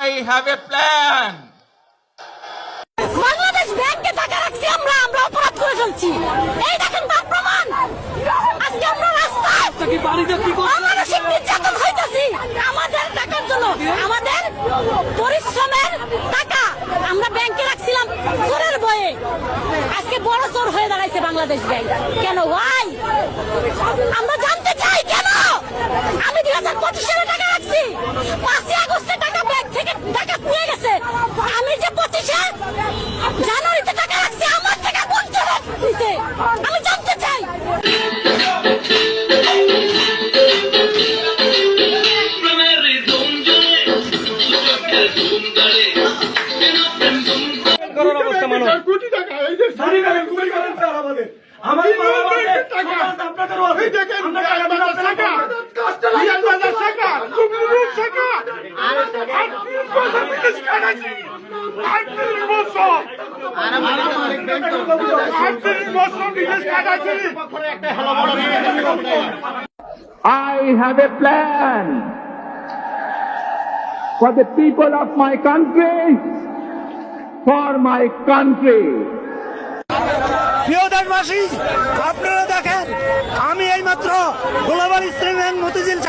I have a plan. Bangladesh ব্যাংকে টাকা রাখছি আমরা অপরাধ করে চলছি। এই দেখেন তার প্রমাণ। আজকে আমরা রাস্তায় অমানসিক নির্যাতন হইতাছি আমাদের টাকার জন্য, আমাদের পরিশ্রমের টাকা আমরা ব্যাংকে রাখছিলাম চোরের ভয়ে। আজকে বড় চোর হয়ে দাঁড়াইছে বাংলাদেশ ব্যাংক। কেন? ওয়াই? আমরা জানতে চাই কেন? আমি 2025 সালে টাকা রাখছি, 5 আগস্টে টাকা ব্যাংক থেকে টাকা নিয়ে গেছে। আমি যে 25 জানুয়ারিতে টাকা রাখছি, আমার টাকা কোন চোরে নিছে? আমি জানতে চাই। কোটি টাকা এই যে সারি টাকা কোটি টাকা আমাদের আমার টাকা আপনাদের আছে দেখেন টাকা কষ্ট লাগে টাকা তুমি টাকা আর টাকা বিদেশ কাটাছি 38 বছর বিদেশ কাটাছি একটা হলো বড় I have a plan for the people of my country, for my country. প্রিয় দেশবাসী, আপনারা দেখেন আমি এইমাত্র গোলাবাড়ি স্টেডিয়াম মতিঝিল